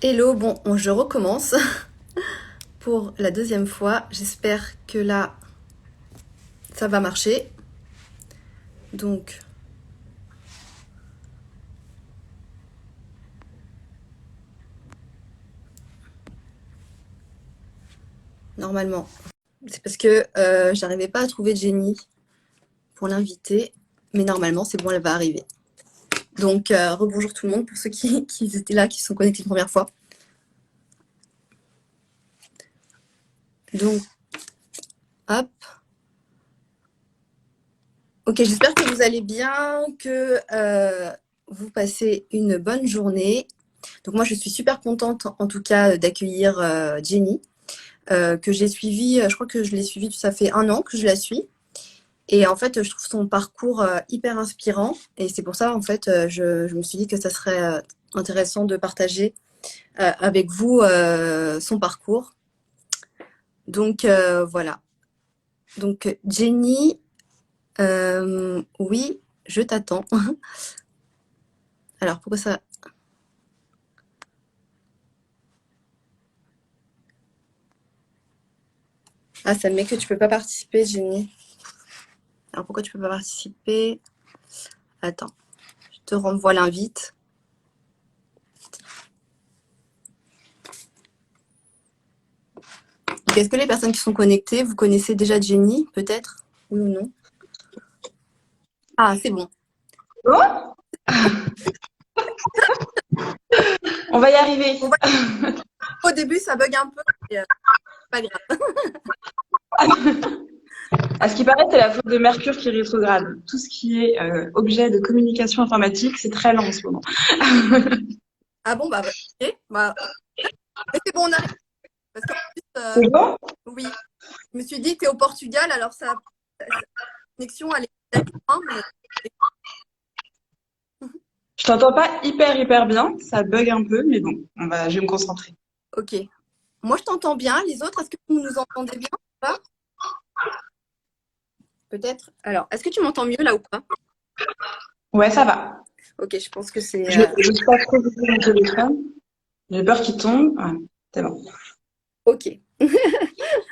Hello, bon, je recommence pour la deuxième fois. J'espère que là, ça va marcher. Donc, normalement, c'est parce que j'arrivais pas à trouver Jenny pour l'inviter, mais normalement, c'est bon, elle va arriver. Donc, rebonjour tout le monde pour ceux qui étaient là, qui se sont connectés une première fois. Donc, hop. Ok, j'espère que vous allez bien, que vous passez une bonne journée. Donc moi, je suis super contente, en tout cas, d'accueillir Jenny, que j'ai suivie. Je crois que je l'ai suivie, ça fait 1 an que je la suis. Et en fait, je trouve son parcours hyper inspirant. Et c'est pour ça, en fait, je me suis dit que ça serait intéressant de partager avec vous son parcours. Donc, voilà. Donc, Jenny, oui, je t'attends. Alors, pourquoi ça... Ah, ça me met que tu peux pas participer, Jenny. Alors, pourquoi tu peux pas participer? Attends, je te renvoie l'invite. Est-ce que les personnes qui sont connectées, vous connaissez déjà Jenny, peut-être? Oui ou non? Ah, c'est bon. Oh, on va y arriver. On va- Au début, ça bug un peu, mais pas grave. À ce qui paraît, c'est la faute de Mercure qui est rétrograde. Tout ce qui est objet de communication informatique, c'est très lent en ce moment. Ah bon, bah, ok. Bah, mais c'est bon, on arrive. Parce qu'en plus, C'est bon? oui, je me suis dit que tu es au Portugal, alors la connexion, elle est peut-être loin, mais Je t'entends pas hyper bien. Ça bug un peu, mais bon, je vais me concentrer. ok. Moi, je t'entends bien. Les autres, est-ce que vous nous entendez bien ou pas? Peut-être. Alors, est-ce que tu m'entends mieux là ou pas? Ouais, ça va. Ok, je pense que c'est... Je sais pas trop utiliser mon téléphone. J'ai peur qu'il tombe. Ouais, c'est bon. Ok.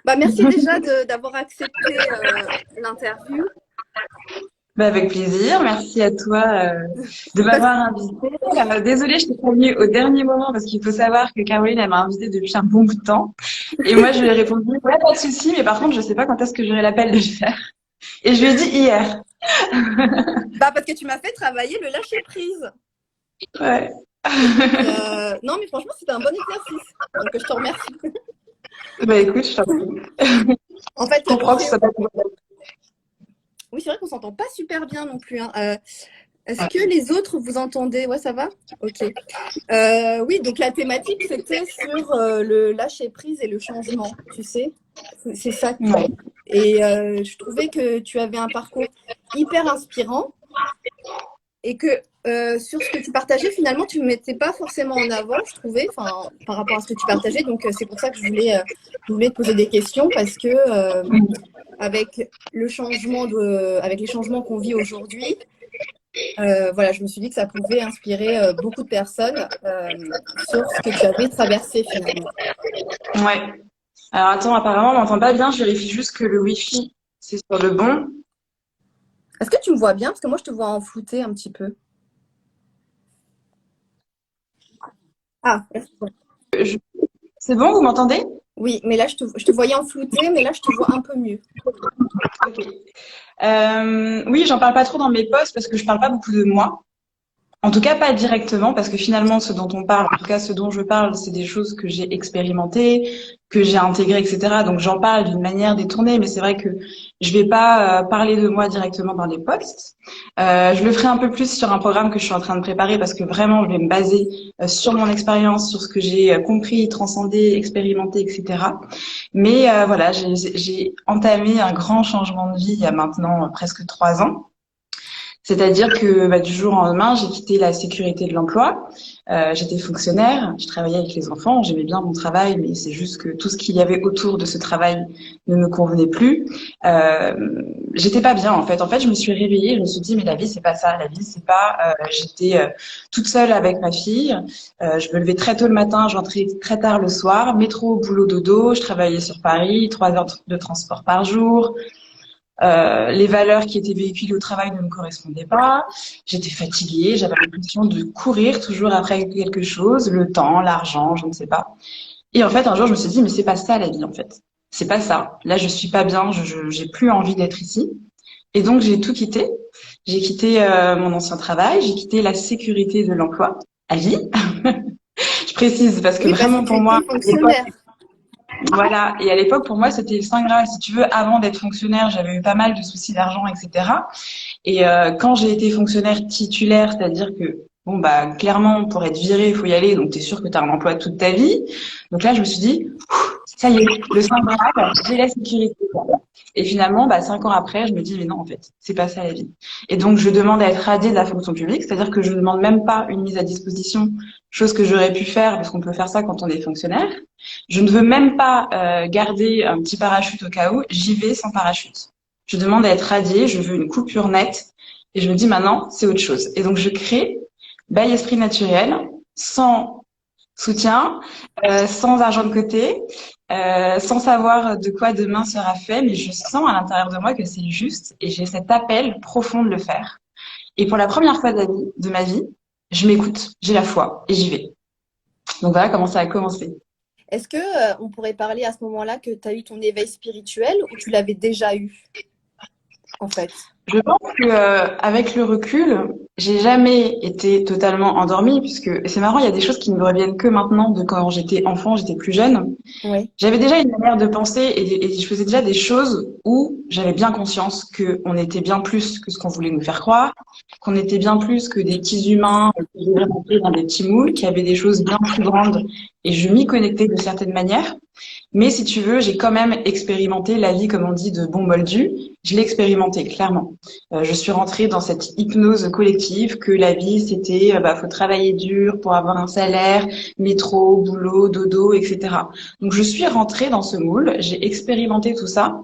Bah, merci déjà d'avoir accepté l'interview. Bah, avec plaisir. Merci à toi de Parce- m'avoir invité. Désolée, je t'ai prévenue au dernier moment parce qu'il faut savoir que Caroline, elle m'a invitée depuis un bon bout de temps. Et moi, je lui ai répondu, ouais, pas de souci, mais par contre, je sais pas quand est-ce que j'aurai l'appel de le faire. Et je lui ai dit hier. Bah, parce que tu m'as fait travailler le lâcher-prise. Ouais. Et donc, non, mais franchement, c'était un bon exercice. Donc, je te remercie. Bah écoute, je t'en prie. En fait, Je comprends que c'est... ça soit pas. Oui, c'est vrai qu'on s'entend pas super bien non plus, hein. Est-ce Ouais. que les autres vous entendez? Ouais, ça va? Ok. Oui, donc la thématique, c'était sur le lâcher-prise et le changement, tu sais? C'est ça. Ouais. Et je trouvais que tu avais un parcours hyper inspirant et que sur ce que tu partageais, finalement, tu ne mettais pas forcément en avant, je trouvais, enfin, par rapport à ce que tu partageais. Donc, c'est pour ça que je voulais te poser des questions parce que avec avec les changements qu'on vit aujourd'hui, voilà, je me suis dit que ça pouvait inspirer beaucoup de personnes sur ce que tu avais traversé finalement. Ouais. Alors attends, apparemment, on m'entend pas bien. Je vérifie juste que le wifi, c'est sur le bon. Est-ce que tu me vois bien? Parce que moi, je te vois en flouté un petit peu. Ah, Je- C'est bon, vous m'entendez? oui, mais là, je te voyais en flouté, mais là, je te vois un peu mieux. Ok. Oui, j'en parle pas trop dans mes posts parce que je parle pas beaucoup de moi. En tout cas, pas directement, parce que finalement, ce dont on parle, en tout cas, ce dont je parle, c'est des choses que j'ai expérimentées, que j'ai intégrées, etc. Donc, j'en parle d'une manière détournée, mais c'est vrai que je vais pas parler de moi directement dans les posts. Je le ferai un peu plus sur un programme que je suis en train de préparer, parce que vraiment, je vais me baser sur mon expérience, sur ce que j'ai compris, transcendé, expérimenté, etc. Mais voilà, j'ai entamé un grand changement de vie il y a maintenant presque 3 ans. C'est-à-dire que du jour au lendemain, j'ai quitté la sécurité de l'emploi. J'étais fonctionnaire, je travaillais avec les enfants, j'aimais bien mon travail, mais c'est juste que tout ce qu'il y avait autour de ce travail ne me convenait plus. Euh, J'étais pas bien en fait. En fait, je me suis réveillée, je me suis dit mais la vie c'est pas ça, la vie c'est pas. J'étais toute seule avec ma fille. Je me levais très tôt le matin, je rentrais très tard le soir, métro, boulot, dodo. Je travaillais sur Paris, 3 heures de transport par jour. Les valeurs qui étaient véhiculées au travail ne me correspondaient pas. J'étais fatiguée, j'avais l'impression de courir toujours après quelque chose, le temps, l'argent, je ne sais pas. Et en fait, un jour, je me suis dit, mais c'est pas ça la vie, en fait. C'est pas ça. Là, je suis pas bien, j'ai plus envie d'être ici. Et donc, j'ai tout quitté. J'ai quitté mon ancien travail, j'ai quitté la sécurité de l'emploi à vie. Je précise parce que Oui, parce que vraiment tu pour moi, étais fonctionnaire. voilà. Et à l'époque, pour moi, c'était le Saint Graal. Si tu veux, avant d'être fonctionnaire, j'avais eu pas mal de soucis d'argent, etc. Et quand j'ai été fonctionnaire titulaire, c'est-à-dire que bon clairement pour être viré, il faut y aller, donc tu es sûr que tu as un emploi toute ta vie. Donc là, je me suis dit ça y est, le Saint Graal, j'ai la sécurité. Et finalement, 5 ans après, je me dis mais non en fait, c'est pas ça la vie. Et donc je demande à être radiée de la fonction publique, c'est-à-dire que je ne demande même pas une mise à disposition, chose que j'aurais pu faire parce qu'on peut faire ça quand on est fonctionnaire. Je ne veux même pas garder un petit parachute au cas où, j'y vais sans parachute. Je demande à être radiée, je veux une coupure nette et je me dis maintenant, c'est autre chose. Et donc je crée By Esprit Naturel sans soutien, sans argent de côté, sans savoir de quoi demain sera fait, mais je sens à l'intérieur de moi que c'est juste et j'ai cet appel profond de le faire. Et pour la première fois de ma vie, je m'écoute, j'ai la foi et j'y vais. Donc voilà comment ça a commencé. Est-ce que on pourrait parler à ce moment-là que tu as eu ton éveil spirituel ou tu l'avais déjà eu, en fait? Je pense que avec le recul, j'ai jamais été totalement endormie puisque et c'est marrant, il y a des choses qui ne me reviennent que maintenant de quand j'étais enfant, j'étais plus jeune. Oui. J'avais déjà une manière de penser et je faisais déjà des choses où j'avais bien conscience qu'on était bien plus que ce qu'on voulait nous faire croire, qu'on était bien plus que des petits humains qui devaient rentrer dans des petits moules, qu'il y avait des choses bien plus grandes et je m'y connectais de certaines manières. Mais si tu veux, j'ai quand même expérimenté la vie, comme on dit, de bon moldu. Je l'ai expérimenté, clairement. Je suis rentrée dans cette hypnose collective que la vie, c'était, faut travailler dur pour avoir un salaire, métro, boulot, dodo, etc. Donc, je suis rentrée dans ce moule. J'ai expérimenté tout ça.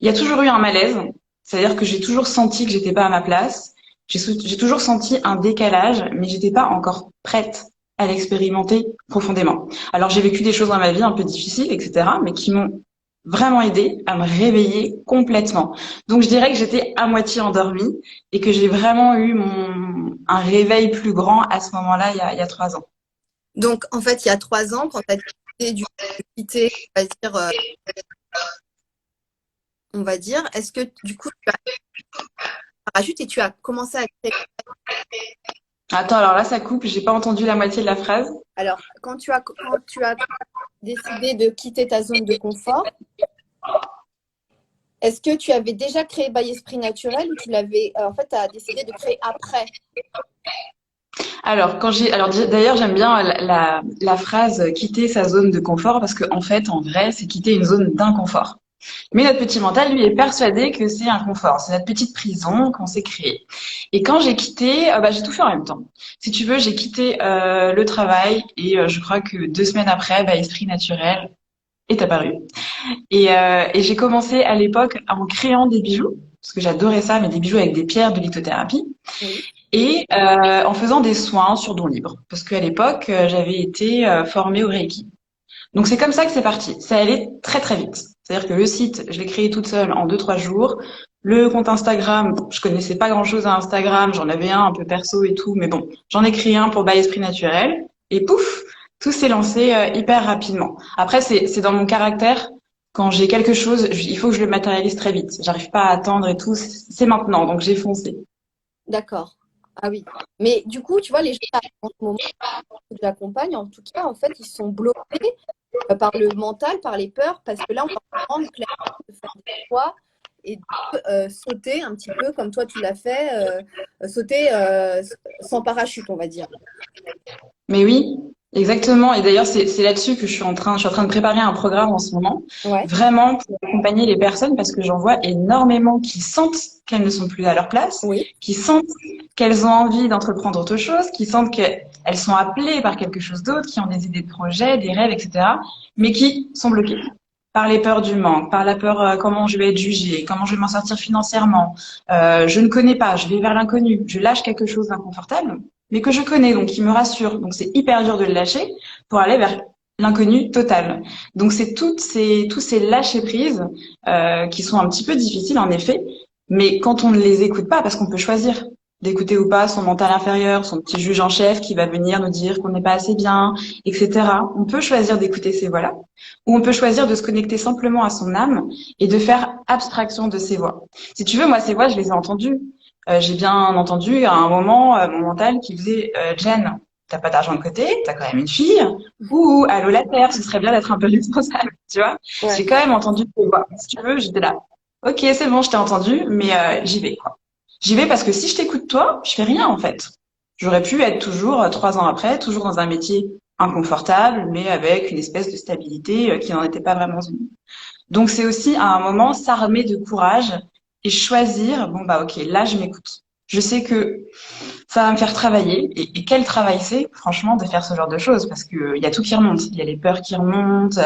Il y a toujours eu un malaise. C'est-à-dire que j'ai toujours senti que j'étais pas à ma place. J'ai toujours senti un décalage, mais j'étais pas encore prête à l'expérimenter profondément. Alors j'ai vécu des choses dans ma vie un peu difficiles, etc., mais qui m'ont vraiment aidé à me réveiller complètement. Donc je dirais que j'étais à moitié endormie et que j'ai vraiment eu un réveil plus grand à ce moment-là, il y a 3 ans. Donc, en fait, il y a 3 ans, quand tu as décidé de quitter, on va dire, est-ce que du coup, tu as parachute et tu as commencé à créer. Attends, alors là ça coupe, j'ai pas entendu la moitié de la phrase. Alors, quand tu as décidé de quitter ta zone de confort, est-ce que tu avais déjà créé By Esprit Naturel ou tu l'avais, en fait, tu as décidé de créer après? Alors d'ailleurs j'aime bien la phrase quitter sa zone de confort parce que en fait en vrai c'est quitter une zone d'inconfort. Mais notre petit mental, lui, est persuadé que c'est un confort. C'est notre petite prison qu'on s'est créée. Et quand j'ai quitté, j'ai tout fait en même temps. Si tu veux, j'ai quitté le travail et je crois que 2 semaines après, Esprit Naturel est apparu. Et j'ai commencé à l'époque en créant des bijoux, parce que j'adorais ça, mais des bijoux avec des pierres de lithothérapie, Oui. et en faisant des soins sur don libre, parce qu'à l'époque, j'avais été formée au Reiki. Donc c'est comme ça que c'est parti. Ça allait très très vite. C'est-à-dire que le site, je l'ai créé toute seule en 2-3 jours. Le compte Instagram, je connaissais pas grand-chose à Instagram, j'en avais un peu perso et tout, mais bon, j'en ai créé un pour By Esprit Naturel. Et pouf, tout s'est lancé hyper rapidement. Après, c'est dans mon caractère. Quand j'ai quelque chose, il faut que je le matérialise très vite. J'arrive pas à attendre et tout. C'est maintenant, donc j'ai foncé. D'accord. Ah oui. Mais du coup, tu vois, les gens en ce moment que j'accompagne, en tout cas, en fait, ils sont bloqués par le mental, par les peurs, parce que là, on va apprendre clairement de faire des choix et de sauter un petit peu comme toi tu l'as fait, sauter sans parachute, on va dire. Mais oui. Exactement. Et d'ailleurs, c'est là-dessus que je suis en train de préparer un programme en ce moment, Ouais, vraiment pour accompagner les personnes parce que j'en vois énormément qui sentent qu'elles ne sont plus à leur place, oui, qui sentent qu'elles ont envie d'entreprendre autre chose, qui sentent qu'elles sont appelées par quelque chose d'autre, qui ont des idées de projet, des rêves, etc., mais qui sont bloquées par les peurs du manque, par la peur comment je vais être jugée, comment je vais m'en sortir financièrement. Je ne connais pas, je vais vers l'inconnu, je lâche quelque chose d'inconfortable mais que je connais, donc qui me rassure. Donc c'est hyper dur de le lâcher pour aller vers l'inconnu total. Donc c'est tous ces lâcher prises qui sont un petit peu difficiles en effet, mais quand on ne les écoute pas, parce qu'on peut choisir d'écouter ou pas son mental inférieur, son petit juge en chef qui va venir nous dire qu'on n'est pas assez bien, etc. On peut choisir d'écouter ces voix-là, ou on peut choisir de se connecter simplement à son âme et de faire abstraction de ces voix. Si tu veux, moi ces voix, je les ai entendues. J'ai bien entendu à un moment mon mental qui faisait Jen, t'as pas d'argent de côté, t'as quand même une fille. Ouh, allô la terre, ce serait bien d'être un peu responsable, tu vois. ouais. J'ai quand même entendu tes voix. Si tu veux, j'étais là. Ok, c'est bon, je t'ai entendu, mais j'y vais, quoi. J'y vais parce que si je t'écoute toi, je fais rien en fait. J'aurais pu être toujours 3 ans après, toujours dans un métier inconfortable, mais avec une espèce de stabilité qui n'en était pas vraiment une. Donc c'est aussi à un moment s'armer de courage et choisir, bon bah ok, là je m'écoute. Je sais que ça va me faire travailler. Et quel travail c'est, franchement, de faire ce genre de choses parce que il y a tout qui remonte. Il y a les peurs qui remontent.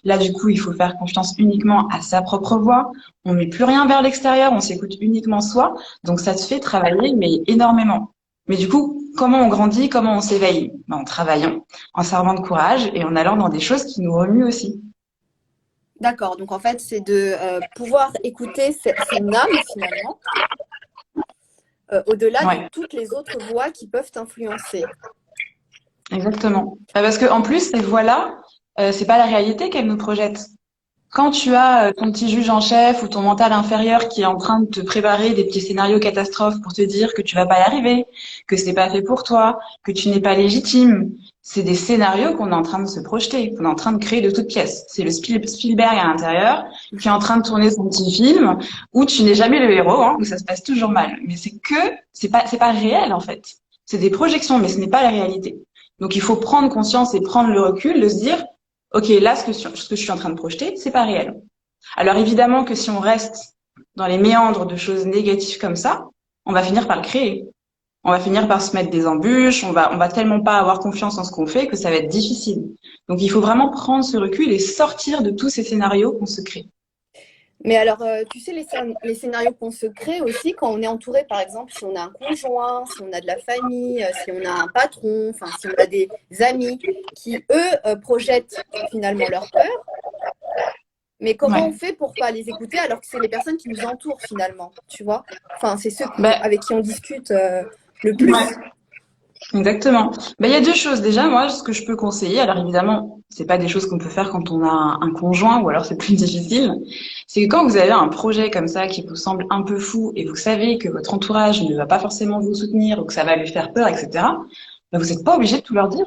Là, du coup, il faut faire confiance uniquement à sa propre voix. On met plus rien vers l'extérieur, on s'écoute uniquement soi. Donc ça te fait travailler, mais énormément. Mais du coup, comment on grandit, comment on s'éveille? Ben, en travaillant, en s'armant de courage et en allant dans des choses qui nous remuent aussi. D'accord. Donc en fait, c'est de pouvoir écouter son âme finalement, au-delà de Ouais. toutes les autres voix qui peuvent t'influencer. Exactement. Parce que en plus, ces voix-là, c'est pas la réalité qu'elles nous projettent. Quand tu as ton petit juge en chef ou ton mental inférieur qui est en train de te préparer des petits scénarios catastrophes pour te dire que tu vas pas y arriver, que c'est pas fait pour toi, que tu n'es pas légitime, c'est des scénarios qu'on est en train de se projeter, qu'on est en train de créer de toutes pièces. C'est le Spielberg à l'intérieur qui est en train de tourner son petit film où tu n'es jamais le héros, hein, où ça se passe toujours mal. Mais c'est pas réel en fait. C'est des projections, mais ce n'est pas la réalité. Donc il faut prendre conscience et prendre le recul de se dire ok, là, ce que je suis en train de projeter, c'est pas réel. Alors évidemment que si on reste dans les méandres de choses négatives comme ça, on va finir par le créer. On va finir par se mettre des embûches, on va tellement pas avoir confiance en ce qu'on fait que ça va être difficile. Donc il faut vraiment prendre ce recul et sortir de tous ces scénarios qu'on se crée. Mais alors, tu sais, les scénarios qu'on se crée aussi quand on est entouré, par exemple, si on a un conjoint, si on a de la famille, si on a un patron, enfin, si on a des amis qui, eux, projettent finalement leur peur. Mais comment on Ouais. fait pour pas les écouter alors que c'est les personnes qui nous entourent finalement, tu vois? Enfin, c'est ceux Ben, avec qui on discute le plus. ouais. Exactement. Ben, il y a deux choses. Déjà, moi, ce que je peux conseiller, alors évidemment, c'est pas des choses qu'on peut faire quand on a un conjoint ou alors c'est plus difficile. C'est que quand vous avez un projet comme ça qui vous semble un peu fou et vous savez que votre entourage ne va pas forcément vous soutenir ou que ça va lui faire peur, etc., ben, vous n'êtes pas obligé de tout leur dire.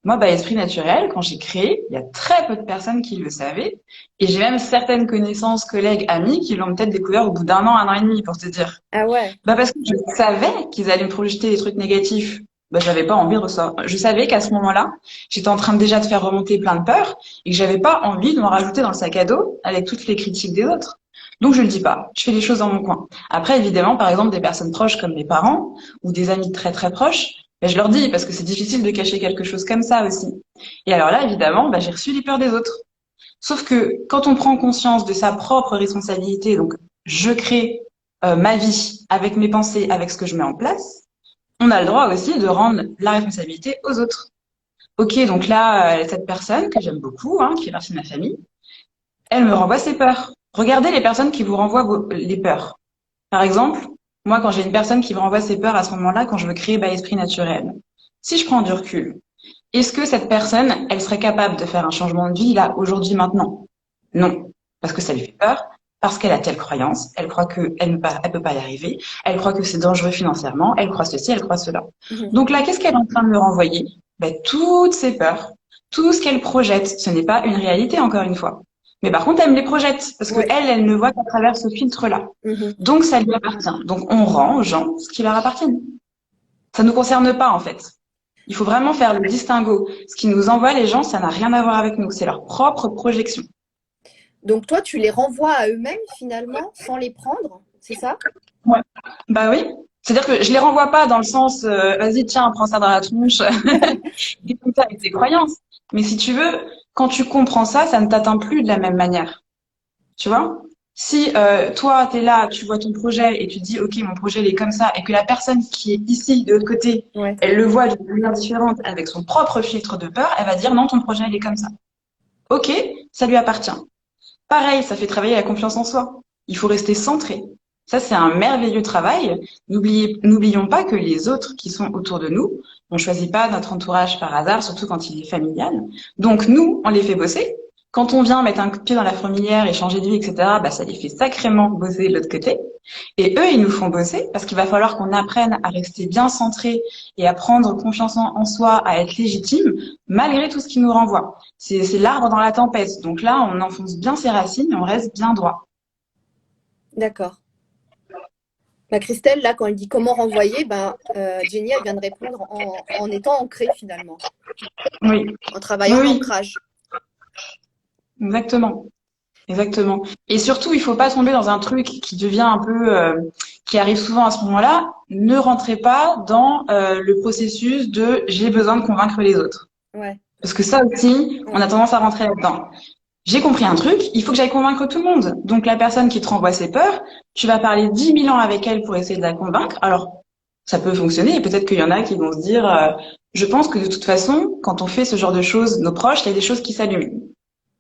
Moi, by Esprit Naturel, quand j'ai créé, il y a très peu de personnes qui le savaient. Et j'ai même certaines connaissances, collègues, amis qui l'ont peut-être découvert au bout d'un an et demi, pour te dire. Ah ouais. Bah parce que je savais qu'ils allaient me projeter des trucs négatifs. Bah j'avais pas envie de ça. Je savais qu'à ce moment-là, j'étais en train déjà de faire remonter plein de peurs et que j'avais pas envie de m'en rajouter dans le sac à dos avec toutes les critiques des autres. Donc je le dis pas. Je fais les choses dans mon coin. Après évidemment, par exemple, des personnes proches comme mes parents ou des amis très très proches, bah, je leur dis parce que c'est difficile de cacher quelque chose comme ça aussi. Et alors là, évidemment, bah, j'ai reçu les peurs des autres. Sauf que quand on prend conscience de sa propre responsabilité, donc je crée ma vie avec mes pensées, avec ce que je mets en place, on a le droit aussi de rendre la responsabilité aux autres. Ok, donc là, cette personne que j'aime beaucoup, hein, qui fait partie de ma famille, elle me renvoie ses peurs. Regardez les personnes qui vous renvoient les peurs. Par exemple, moi, quand j'ai une personne qui me renvoie ses peurs à ce moment-là, quand je veux créer by esprit naturel, si je prends du recul, est-ce que cette personne, elle serait capable de faire un changement de vie là, aujourd'hui, maintenant? Non, parce que ça lui fait peur, parce qu'elle a telle croyance, elle croit elle peut pas y arriver, elle croit que c'est dangereux financièrement, elle croit ceci, elle croit cela. Mhm. Donc là, qu'est-ce qu'elle est en train de me renvoyer? Ben, toutes ses peurs, tout ce qu'elle projette, ce n'est pas une réalité encore une fois. Mais par contre, elle me les projette parce que Ouais. elle ne voit qu'à travers ce filtre-là. Mhm. Donc ça lui appartient. Donc on rend aux gens ce qui leur appartient. Ça nous concerne pas en fait. Il faut vraiment faire le distinguo. Ce qui nous envoie les gens, ça n'a rien à voir avec nous. C'est leur propre projection. Donc toi, tu les renvoies à eux-mêmes finalement, sans les prendre, c'est ça? Ouais. Bah oui. C'est-à-dire que je les renvoie pas dans le sens, vas-y, tiens, prends ça dans la tronche, et comme ça avec tes croyances. Mais si tu veux, quand tu comprends ça, ça ne t'atteint plus de la même manière. Tu vois? Si toi, tu es là, tu vois ton projet et tu dis, OK, mon projet, il est comme ça, et que la personne qui est ici, de l'autre côté, Ouais. elle le voit d'une manière différente, avec son propre filtre de peur, elle va dire, non, ton projet, il est comme ça. OK, ça lui appartient. Pareil, ça fait travailler la confiance en soi. Il faut rester centré. Ça, c'est un merveilleux travail. N'oublions pas que les autres qui sont autour de nous, on choisit pas notre entourage par hasard, surtout quand il est familial. Donc nous, on les fait bosser. Quand on vient mettre un coup de pied dans la fourmilière et changer de vie, etc., bah, ça les fait sacrément bosser de l'autre côté. Et eux, ils nous font bosser parce qu'il va falloir qu'on apprenne à rester bien centré et à prendre confiance en soi, à être légitime, malgré tout ce qui nous renvoie. C'est l'arbre dans la tempête. Donc là, on enfonce bien ses racines et on reste bien droit. D'accord. Bah, Christelle, là, quand elle dit comment renvoyer, Jenny, elle vient de répondre en étant ancrée finalement, Oui, en travaillant oui, l'ancrage. exactement. Exactement. Et surtout, il faut pas tomber dans un truc qui devient un peu, qui arrive souvent à ce moment-là. Ne rentrez pas dans le processus de j'ai besoin de convaincre les autres. Ouais. Parce que ça aussi, on Ouais. a tendance à rentrer là-dedans. J'ai compris un truc, il faut que j'aille convaincre tout le monde. Donc la personne qui te renvoie ses peurs, tu vas parler 10 000 ans avec elle pour essayer de la convaincre. Alors, ça peut fonctionner et peut-être qu'il y en a qui vont se dire, je pense que de toute façon, quand on fait ce genre de choses, nos proches, il y a des choses qui s'allument.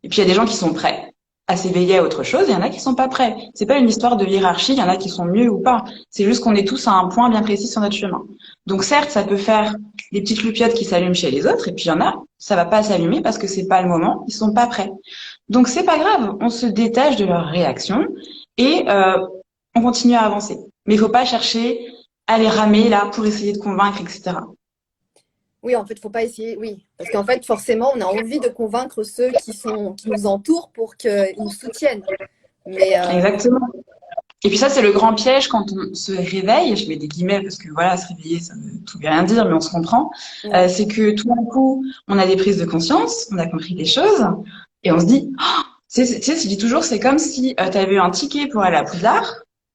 Et puis il y a des gens qui sont prêts à s'éveiller à autre chose, et il y en a qui sont pas prêts. C'est pas une histoire de hiérarchie, il y en a qui sont mieux ou pas. C'est juste qu'on est tous à un point bien précis sur notre chemin. Donc certes, ça peut faire des petites loupiottes qui s'allument chez les autres, et puis il y en a, ça va pas s'allumer parce que c'est pas le moment, ils sont pas prêts. Donc c'est pas grave, on se détache de leur réaction et on continue à avancer. Mais il faut pas chercher à les ramer là pour essayer de convaincre, etc. Oui, en fait, faut pas essayer. Oui, parce qu'en fait, forcément, on a envie de convaincre ceux qui nous entourent pour qu'ils nous soutiennent. Mais Exactement. Et puis ça, c'est le grand piège quand on se réveille, je mets des guillemets parce que voilà, se réveiller, ça veut tout et rien dire, mais on se comprend, ouais. c'est que tout d'un coup, on a des prises de conscience, on a compris des choses, et on se dit, oh, tu sais, je dis toujours, c'est comme si tu avais eu un ticket pour aller à Poudlard,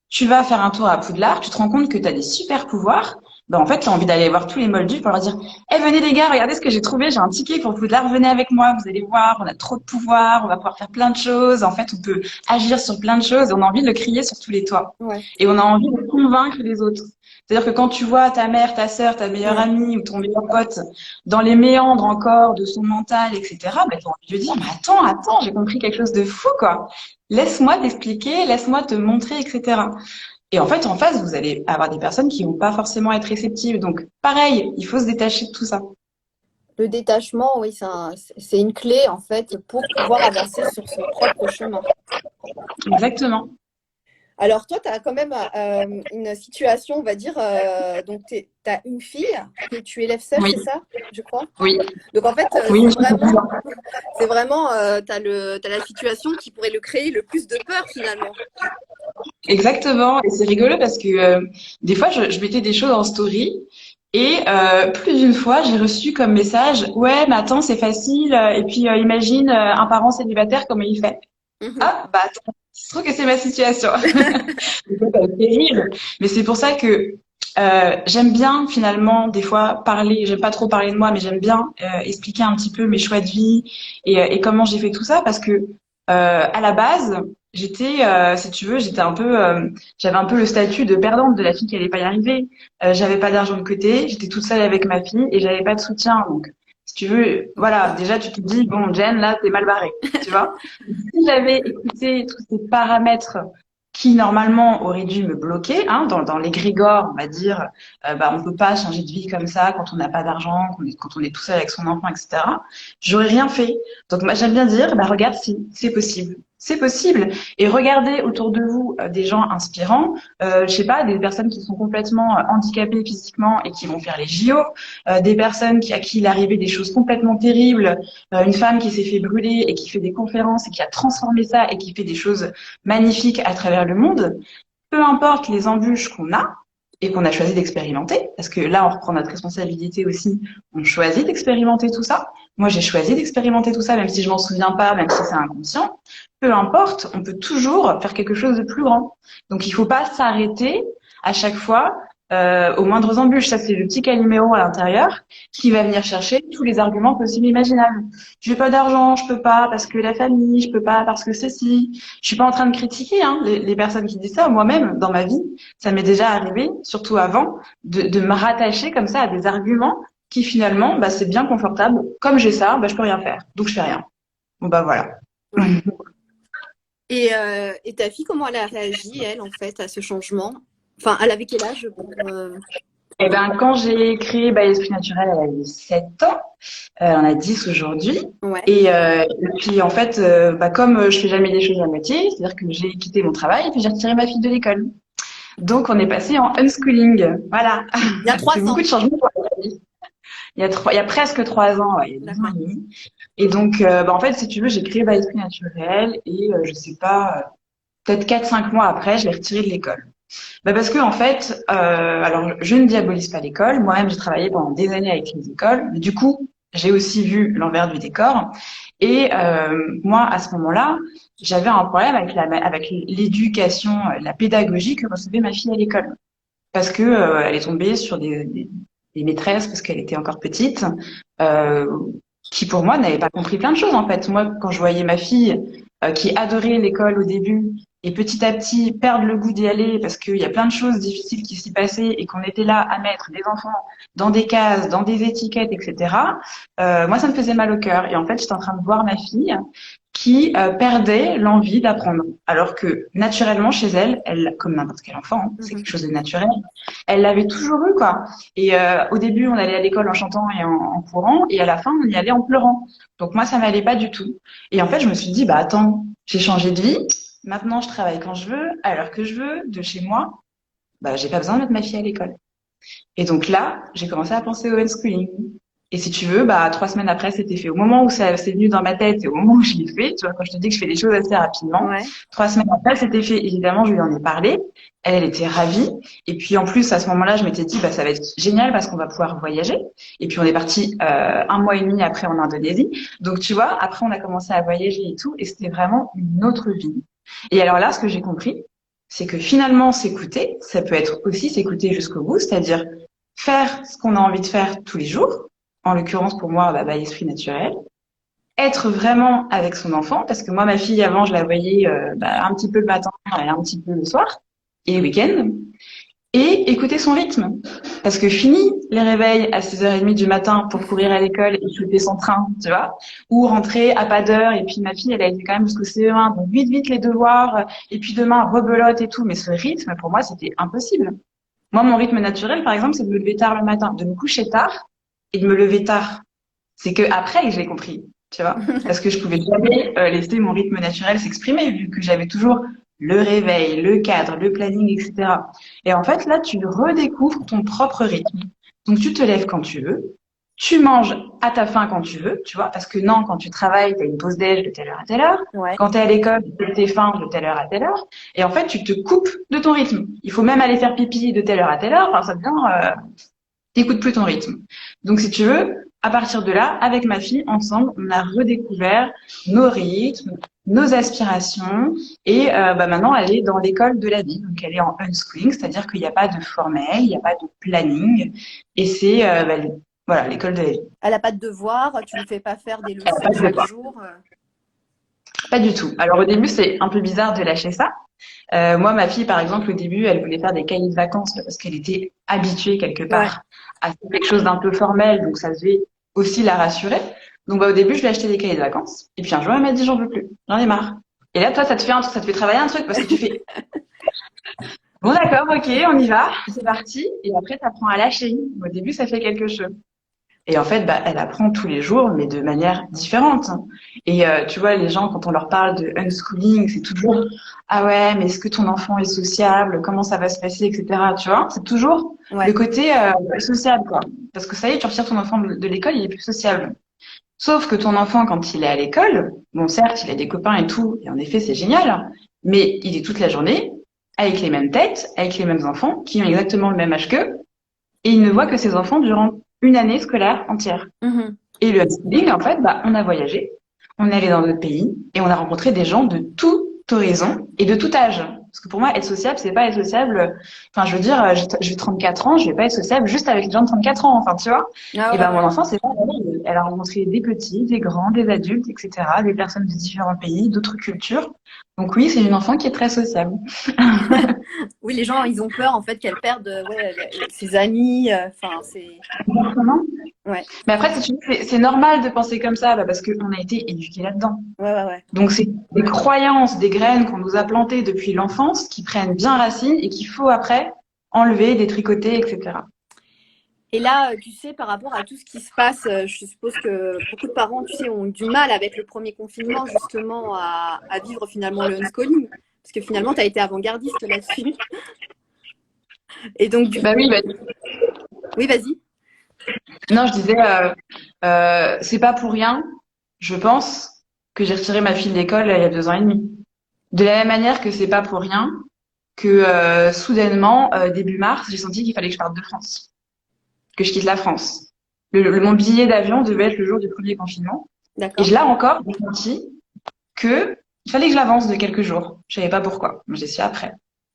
tu vas faire un tour à Poudlard, tu te rends compte que tu as des super pouvoirs, ben en fait, tu as envie d'aller voir tous les moldus pour leur dire, eh venez les gars, regardez ce que j'ai trouvé, j'ai un ticket pour Poudlard, venez avec moi, vous allez voir, on a trop de pouvoirs, on va pouvoir faire plein de choses, en fait, on peut agir sur plein de choses et on a envie de le crier sur tous les toits. Ouais. Et on a envie de convaincre les autres. C'est-à-dire que quand tu vois ta mère, ta sœur, ta meilleure amie ou ton meilleur pote dans les méandres encore de son mental, etc., ben, tu as envie de lui dire, mais attends, j'ai compris quelque chose de fou, quoi. Laisse-moi t'expliquer, laisse-moi te montrer, etc. Et en fait, en face, vous allez avoir des personnes qui vont pas forcément être réceptives. Donc, pareil, il faut se détacher de tout ça. Le détachement, oui, c'est une clé en fait pour pouvoir avancer sur son propre chemin. Exactement. Alors toi, tu as quand même une situation, on va dire, donc tu as une fille que tu élèves seule, Oui, c'est ça, je crois? oui, Donc en fait, oui. c'est vraiment t'as la situation qui pourrait le créer le plus de peur finalement. Exactement. Et c'est rigolo parce que des fois, je mettais des choses en story et plus d'une fois, j'ai reçu comme message, ouais, mais attends, c'est facile. Et puis imagine un parent célibataire, comment il fait? Mhm. Ah, bah attends, je trouve que c'est ma situation. C'est terrible. Mais c'est pour ça que j'aime bien finalement des fois parler. J'aime pas trop parler de moi, mais j'aime bien expliquer un petit peu mes choix de vie et comment j'ai fait tout ça parce que à la base, j'étais, si tu veux, j'avais un peu le statut de perdante de la fille qui allait pas y arriver. J'avais pas d'argent de côté, j'étais toute seule avec ma fille et j'avais pas de soutien. Donc, si tu veux, voilà, déjà tu te dis bon, Jen, là, t'es mal barrée, tu vois. Si j'avais écouté tous ces paramètres qui normalement auraient dû me bloquer, hein, dans l'égrégore, on va dire, bah on peut pas changer de vie comme ça quand on n'a pas d'argent, quand on est tout seul avec son enfant, etc. J'aurais rien fait. Donc moi j'aime bien dire, bah regarde si c'est possible. C'est possible. Et regardez autour de vous des gens inspirants, je sais pas, des personnes qui sont complètement handicapées physiquement et qui vont faire les JO, des personnes à qui il est arrivé des choses complètement terribles, une femme qui s'est fait brûler et qui fait des conférences et qui a transformé ça et qui fait des choses magnifiques à travers le monde. Peu importe les embûches qu'on a, et qu'on a choisi d'expérimenter, parce que là, on reprend notre responsabilité aussi, on choisit d'expérimenter tout ça. Moi, j'ai choisi d'expérimenter tout ça, même si je m'en souviens pas, même si c'est inconscient. Peu importe, on peut toujours faire quelque chose de plus grand. Donc, il faut pas s'arrêter à chaque fois aux moindres embûches. Ça, c'est le petit Calimero à l'intérieur qui va venir chercher tous les arguments possibles et imaginables. J'ai pas d'argent, je peux pas parce que la famille, je peux pas parce que ceci. Je suis pas en train de critiquer les personnes qui disent ça. Moi-même, dans ma vie, ça m'est déjà arrivé, surtout avant, de me rattacher comme ça à des arguments qui finalement, bah, c'est bien confortable. Comme j'ai ça, bah, je peux rien faire. Donc, je fais rien. Bon, bah, voilà. Ouais. Et ta fille, comment elle a réagi, elle, en fait, à ce changement? Enfin, elle avait quel âge Eh ben, quand j'ai créé By Esprit Naturel, elle a eu 7 ans. On a 10 aujourd'hui. Ouais. Et puis, en fait, bah, comme je fais jamais les choses à moitié, c'est-à-dire que j'ai quitté mon travail et puis j'ai retiré ma fille de l'école. Donc, on est passé en unschooling. Voilà. Il y a 3 C'est ans. beaucoup de changements pour la famille. Il y a presque 3 ans, ouais, il y a 2 ans et demi. Et donc, bah, en fait, si tu veux, j'ai créé By Esprit Naturel et je sais pas, peut-être 4-5 mois après, je l'ai retiré de l'école. Bah parce que en fait, alors je ne diabolise pas l'école. Moi-même, j'ai travaillé pendant des années avec les écoles, mais du coup, j'ai aussi vu l'envers du décor. Et moi, à ce moment-là, j'avais un problème avec l'éducation, la pédagogie que recevait ma fille à l'école, parce que elle est tombée sur des maîtresses parce qu'elle était encore petite, euh, qui pour moi n'avaient pas compris plein de choses en fait. Moi, quand je voyais ma fille qui adorait l'école au début et petit à petit perdre le goût d'y aller parce qu'il y a plein de choses difficiles qui s'y passaient et qu'on était là à mettre des enfants dans des cases, dans des étiquettes, etc. Moi, ça me faisait mal au cœur. Et en fait, j'étais en train de voir ma fille qui perdait l'envie d'apprendre. Alors que naturellement, chez elle, comme n'importe quel enfant, c'est quelque chose de naturel, elle l'avait toujours eu, quoi. Et au début, on allait à l'école en chantant et en courant, et à la fin, on y allait en pleurant. Donc moi, ça m'allait pas du tout. Et en fait, je me suis dit, bah attends, j'ai changé de vie. Maintenant, je travaille quand je veux, à l'heure que je veux, de chez moi. Bah, j'ai pas besoin de mettre ma fille à l'école. Et donc là, j'ai commencé à penser au homeschooling. Et si tu veux, bah 3 semaines après, c'était fait. Au moment où ça s'est venu dans ma tête et au moment où je l'ai fait, tu vois, quand je te dis que je fais des choses assez rapidement, Ouais. 3 semaines après, c'était fait. Évidemment, je lui en ai parlé. Elle était ravie. Et puis en plus, à ce moment-là, je m'étais dit, bah ça va être génial parce qu'on va pouvoir voyager. Et puis on est parti 1 mois et demi après en Indonésie. Donc tu vois, après on a commencé à voyager et tout, et c'était vraiment une autre vie. Et alors là, ce que j'ai compris, c'est que finalement, s'écouter, ça peut être aussi s'écouter jusqu'au bout, c'est-à-dire faire ce qu'on a envie de faire tous les jours. En l'occurrence, pour moi, by Esprit Naturel. Être vraiment avec son enfant, parce que moi, ma fille, avant, je la voyais un petit peu le matin et un petit peu le soir, et le week-end. Et écouter son rythme. Parce que fini les réveils à 6h30 du matin pour courir à l'école et choper son train, tu vois, ou rentrer à pas d'heure, et puis ma fille, elle a été quand même jusqu'au CE1, donc vite, vite les devoirs, et puis demain, rebelote et tout. Mais ce rythme, pour moi, c'était impossible. Moi, mon rythme naturel, par exemple, c'est de me lever tard le matin, de me coucher tard et de me lever tard. C'est que après que je l'ai compris, tu vois, parce que je pouvais jamais laisser mon rythme naturel s'exprimer vu que j'avais toujours le réveil, le cadre, le planning, etc. Et en fait, là, tu redécouvres ton propre rythme. Donc, tu te lèves quand tu veux, tu manges à ta faim quand tu veux, tu vois, parce que non, quand tu travailles, tu as une pause déj de telle heure à telle heure. Ouais. Quand tu es à l'école, tu es faim de telle heure à telle heure. Et en fait, tu te coupes de ton rythme. Il faut même aller faire pipi de telle heure à telle heure. Enfin, ça devient, t'écoutes plus ton rythme. Donc, si tu veux, à partir de là, avec ma fille, ensemble, on a redécouvert nos rythmes, nos aspirations, et maintenant, elle est dans l'école de la vie. Donc, elle est en unschooling, c'est-à-dire qu'il n'y a pas de formel, il n'y a pas de planning, et c'est voilà, l'école de la vie. Elle n'a pas de devoir, tu ne lui fais pas faire des leçons pas de chaque devoir. jour. Pas du tout. Alors, au début, c'est un peu bizarre de lâcher ça. Moi, ma fille, par exemple, au début, elle voulait faire des cahiers de vacances parce qu'elle était habituée quelque part à faire quelque chose d'un peu formel, donc ça devait aussi la rassurer. Donc, au début, je lui ai acheté des cahiers de vacances. Et puis un jour, elle m'a dit, j'en veux plus, j'en ai marre. Et là, toi, ça te fait travailler un truc parce que tu fais, bon, d'accord, ok, on y va, c'est parti. Et après, tu apprends à lâcher. Au début, ça fait quelque chose. Et en fait, elle apprend tous les jours, mais de manière différente. Et tu vois, les gens, quand on leur parle de unschooling, c'est toujours ah ouais, mais est-ce que ton enfant est sociable? Comment ça va se passer, etc. Tu vois, c'est toujours le côté sociable, quoi. Parce que ça y est, tu retires ton enfant de l'école, il est plus sociable. Sauf que ton enfant, quand il est à l'école, bon, certes, il a des copains et tout, et en effet, c'est génial, mais il est toute la journée avec les mêmes têtes, avec les mêmes enfants, qui ont exactement le même âge qu'eux, et il ne voit que ses enfants durant une année scolaire entière. Mhm. Et le homeschooling, en fait, bah, on a voyagé, on est allé dans d'autres pays, et on a rencontré des gens de tout horizon et de tout âge. Parce que pour moi, être sociable, c'est pas être sociable. Enfin, je veux dire, j'ai 34 ans, je vais pas être sociable juste avec les gens de 34 ans. Enfin, tu vois. Ah Et ouais, ben, mon ouais. enfant, c'est pas pareil. Elle a rencontré des petits, des grands, des adultes, etc., des personnes de différents pays, d'autres cultures. Donc oui, c'est une enfant qui est très sociable. Oui, les gens, ils ont peur en fait qu'elle perde ses amis. Enfin, c'est. Exactement. Ouais, Mais après, si tu veux, c'est normal de penser comme ça, bah, parce qu'on a été éduqués là-dedans. ouais, ouais, ouais. Donc, c'est des croyances, des graines qu'on nous a plantées depuis l'enfance qui prennent bien racine et qu'il faut après enlever, détricoter, etc. Et là, tu sais, par rapport à tout ce qui se passe, je suppose que beaucoup de parents, tu sais, ont eu du mal avec le premier confinement, justement, à vivre finalement le homeschooling. Parce que finalement, tu as été avant-gardiste là-dessus. Et donc, du Bah coup, oui, bah, oui, vas-y. non, je disais, c'est pas pour rien, je pense, que j'ai retiré ma fille de l'école il y a 2 ans et demi. De la même manière que c'est pas pour rien que soudainement, début mars, j'ai senti qu'il fallait que je parte de France, que je quitte la France. Mon billet d'avion devait être le jour du premier confinement. Et D'accord. là encore, j'ai senti que il fallait que je l'avance de quelques jours. Je savais pas pourquoi. Mais j'ai su après.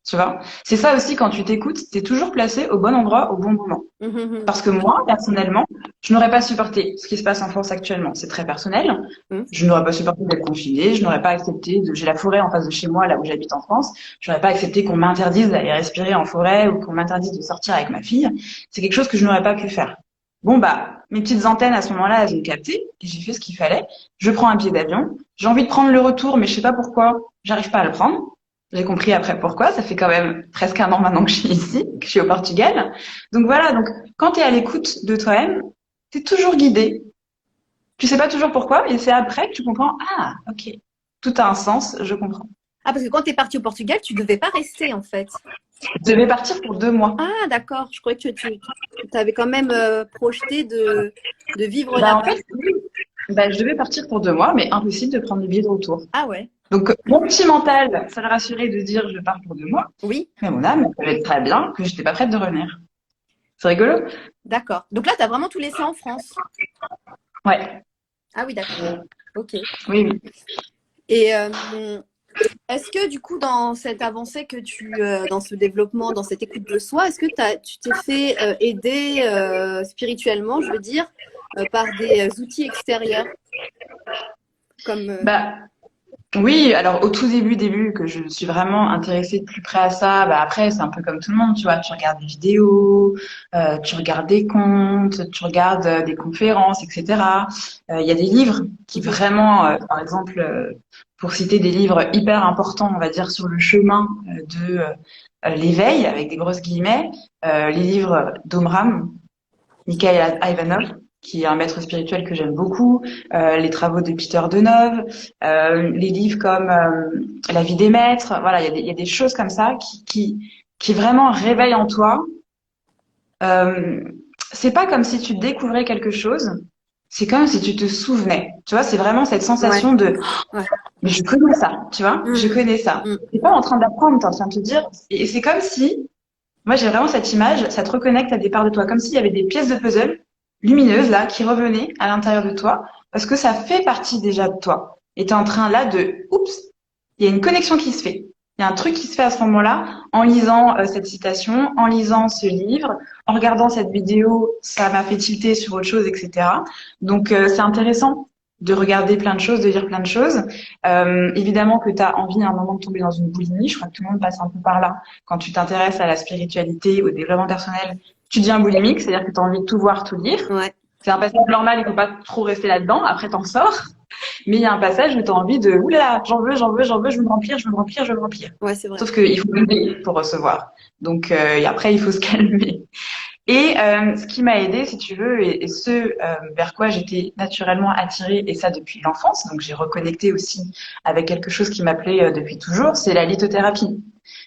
Tu vois? C'est ça aussi quand tu t'écoutes, t'es toujours placé au bon endroit, au bon moment. Mhm, Parce que moi, personnellement, je n'aurais pas supporté ce qui se passe en France actuellement. C'est très personnel. mhm. Je n'aurais pas supporté d'être confinée. Je n'aurais pas accepté j'ai la forêt en face de chez moi, là où j'habite en France. Je n'aurais pas accepté qu'on m'interdise d'aller respirer en forêt ou qu'on m'interdise de sortir avec ma fille. C'est quelque chose que je n'aurais pas pu faire. Bon, bah, mes petites antennes à ce moment-là, elles ont capté et j'ai fait ce qu'il fallait. Je prends un billet d'avion. J'ai envie de prendre le retour, mais je sais pas pourquoi. J'arrive pas à le prendre. J'ai compris après pourquoi. Ça fait quand même presque un an maintenant que je suis ici, que je suis au Portugal. Donc voilà. Donc, quand tu es à l'écoute de toi-même, tu es toujours guidé. Tu sais pas toujours pourquoi, et c'est après que tu comprends, ah, ok, tout a un sens, je comprends. Ah, parce que quand tu es parti au Portugal, tu ne devais pas rester, en fait. Je devais partir pour 2 mois. Ah, d'accord. Je croyais que tu avais quand même projeté de vivre Bah, en là-bas. fait, oui, bah, je devais partir pour 2 mois, mais impossible de prendre le billet de retour. Ah ouais. Donc, mon petit mental, ça le rassurait de dire je pars pour 2 mois, Oui, mais mon âme, elle savait très bien que j'étais pas prête de revenir. C'est rigolo? d'accord. Donc là, tu as vraiment tout laissé en France. Ouais, Ah oui, d'accord. Ok. oui, oui. Et est-ce que du coup, dans cette avancée dans ce développement, dans cette écoute de soi, est-ce que tu t'es fait aider spirituellement, je veux dire, par des outils extérieurs comme Bah, oui, alors au tout début, que je suis vraiment intéressée de plus près à ça, bah après c'est un peu comme tout le monde, tu vois, tu regardes des vidéos, tu regardes des contes, tu regardes des conférences, etc. Il y a des livres qui Mhm. vraiment, par exemple, pour citer des livres hyper importants, on va dire sur le chemin de l'éveil, avec des grosses guillemets, les livres d'Omram, Mikhail Ivanov, qui est un maître spirituel que j'aime beaucoup, les travaux de Peter Deneuve, les livres comme La vie des maîtres. Voilà, il y a des choses comme ça qui vraiment réveillent en toi. Euh, c'est pas comme si tu découvrais quelque chose, c'est comme si tu te souvenais. Tu vois, c'est vraiment cette Ouais, sensation de ouais. mais je connais ça, tu vois, je Mhm. connais ça. Mhm. T'es pas en train d'apprendre, t'es en train de te dire, et c'est comme si moi, j'ai vraiment cette image, ça te reconnecte à des parts de toi, comme s'il y avait des pièces de puzzle lumineuses là qui revenaient à l'intérieur de toi, parce que ça fait partie déjà de toi. Et t'es en train là de, oups, il y a une connexion qui se fait. Il y a un truc qui se fait à ce moment-là, en lisant cette citation, en lisant ce livre, en regardant cette vidéo, ça m'a fait tilter sur autre chose, etc. Donc c'est intéressant de regarder plein de choses, de lire plein de choses. Évidemment que tu as envie à un moment de tomber dans une boulimie, je crois que tout le monde passe un peu par là. Quand tu t'intéresses à la spiritualité, au développement personnel, tu deviens boulimique, c'est-à-dire que tu as envie de tout voir, tout lire. Ouais, C'est un passage normal, il faut pas trop rester là-dedans, après t'en sors. Mais il y a un passage où tu as envie de, oulala, j'en veux, j'en veux, j'en veux, je veux me remplir, je veux me remplir, je veux me remplir. ouais, c'est vrai. Sauf qu'il faut donner pour recevoir. Donc, et après, il faut se calmer. Et ce qui m'a aidé, si tu veux, et ce vers quoi j'étais naturellement attirée, et ça depuis l'enfance, donc j'ai reconnecté aussi avec quelque chose qui m'appelait depuis toujours, c'est la lithothérapie.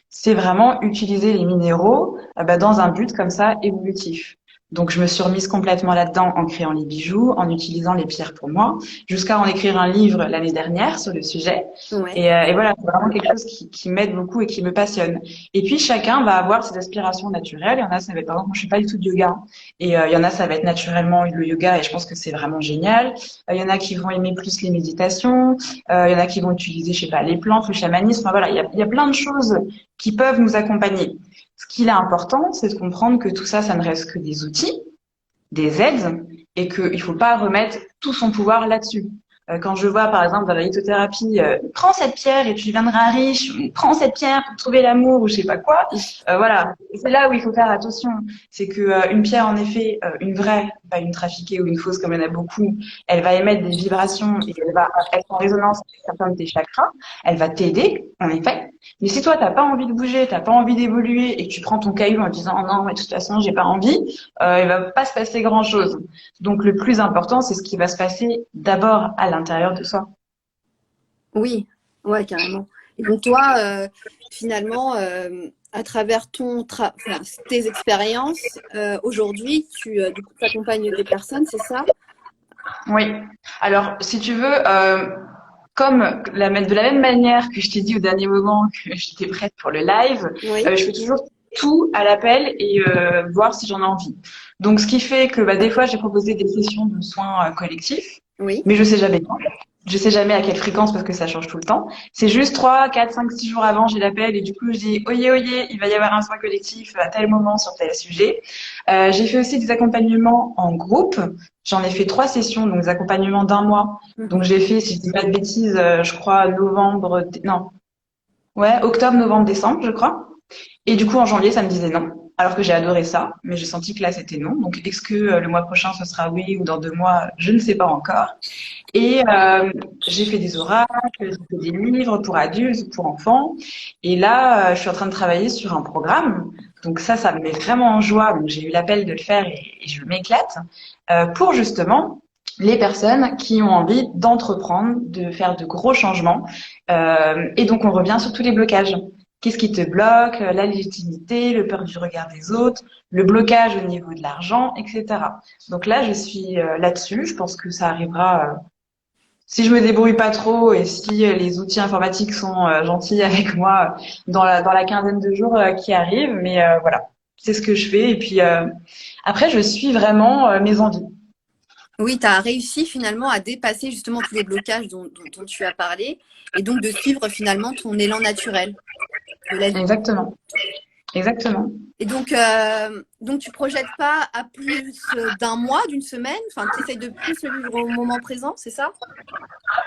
C'est vraiment utiliser les minéraux bah, dans un but comme ça évolutif. Donc, je me suis remise complètement là-dedans en créant les bijoux, en utilisant les pierres pour moi, jusqu'à en écrire un livre l'année dernière sur le sujet. Ouais. Et voilà, c'est vraiment quelque chose qui m'aide beaucoup et qui me passionne. Et puis, chacun va avoir ses aspirations naturelles. Il y en a, ça va être, par exemple, moi, je suis pas du tout de yoga. Et il y en a, ça va être naturellement le yoga et je pense que c'est vraiment génial. Il y en a qui vont aimer plus les méditations. Il y en a qui vont utiliser, je sais pas, les plantes, le chamanisme. Enfin, voilà, il y a plein de choses qui peuvent nous accompagner. Ce qu'il est important, c'est de comprendre que tout ça, ça ne reste que des outils, des aides, et qu'il ne faut pas remettre tout son pouvoir là-dessus. Quand je vois, par exemple, dans la lithothérapie, prends cette pierre et tu deviendras riche, prends cette pierre pour trouver l'amour ou je sais pas quoi. Voilà, c'est là où il faut faire attention. C'est que une pierre, en effet, une vraie, pas une trafiquée ou une fausse comme il y en a beaucoup, elle va émettre des vibrations et elle va être en résonance avec certains de tes chakras. Elle va t'aider, en effet. Mais si toi, t'as pas envie de bouger, t'as pas envie d'évoluer et que tu prends ton caillou en disant oh non, mais de toute façon, j'ai pas envie, il va pas se passer grand-chose. Donc, le plus important, c'est ce qui va se passer d'abord à l'intérieur de soi. Oui, ouais, carrément. Et donc toi, finalement, à travers enfin, tes expériences, aujourd'hui, du coup, tu accompagnes des personnes, c'est ça? Oui. Alors, si tu veux, de la même manière que je t'ai dit au dernier moment que j'étais prête pour le live, Oui, je fais toujours tout à l'appel et voir si j'en ai envie. Donc, ce qui fait que bah, des fois, j'ai proposé des sessions de soins collectifs, oui. mais je sais jamais quand. Je sais jamais à quelle fréquence parce que ça change tout le temps. C'est juste 3, 4, 5, 6 jours avant, j'ai l'appel et du coup, je dis, oyez, oyez, il va y avoir un soin collectif à tel moment sur tel sujet. J'ai fait aussi des accompagnements en groupe. J'en ai fait 3 sessions, donc des accompagnements d'1 mois. Donc, Mhm. j'ai fait, si je dis pas de bêtises, je crois non, ouais, octobre, novembre, décembre, je crois. Et du coup, en janvier, ça me disait non. Alors que j'ai adoré ça, mais j'ai senti que là, c'était non. Donc, est-ce que le mois prochain, ce sera oui ou dans 2 mois? Je ne sais pas encore. Et j'ai fait des oracles, j'ai fait des livres pour adultes, pour enfants. Et là, je suis en train de travailler sur un programme. Donc ça me met vraiment en joie. Donc j'ai eu l'appel de le faire et je m'éclate pour justement les personnes qui ont envie d'entreprendre, de faire de gros changements. Et donc on revient sur tous les blocages. Qu'est-ce qui te bloque? La légitimité, le peur du regard des autres, le blocage au niveau de l'argent, etc. Donc là, je suis là-dessus. Je pense que ça arrivera si je me débrouille pas trop et si les outils informatiques sont gentils avec moi dans la quinzaine de jours qui arrivent. Mais voilà, c'est ce que je fais. Et puis après, je suis vraiment mes envies. Oui, tu as réussi finalement à dépasser justement tous les blocages dont tu as parlé et donc de suivre finalement ton élan naturel de la vie. Exactement, exactement. Et donc tu projettes pas à plus d'un mois, d'une semaine, enfin, tu essayes de plus le vivre au moment présent, c'est ça?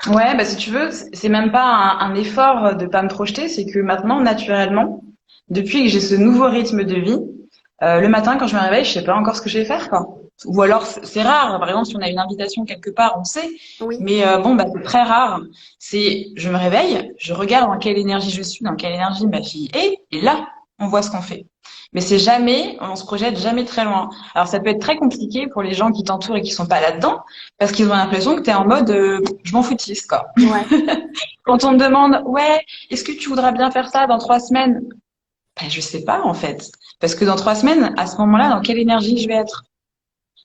Ouais, bah si tu veux, c'est même pas un effort de pas me projeter, c'est que maintenant, naturellement, depuis que j'ai ce nouveau rythme de vie, le matin quand je me réveille, je sais pas encore ce que je vais faire, quoi. Ou alors c'est rare. Par exemple, si on a une invitation quelque part, on sait. Oui. Mais bon, bah c'est très rare. C'est, je me réveille, je regarde dans quelle énergie je suis, dans quelle énergie ma fille est, et là, on voit ce qu'on fait. Mais c'est jamais, on se projette jamais très loin. Alors ça peut être très compliqué pour les gens qui t'entourent et qui sont pas là-dedans, parce qu'ils ont l'impression que t'es en mode, je m'en foutisse, quoi. Ouais. Quand on te demande, ouais, est-ce que tu voudras bien faire ça dans 3 semaines? Ben, je sais pas, en fait. Parce que dans 3 semaines, à ce moment-là, dans quelle énergie je vais être?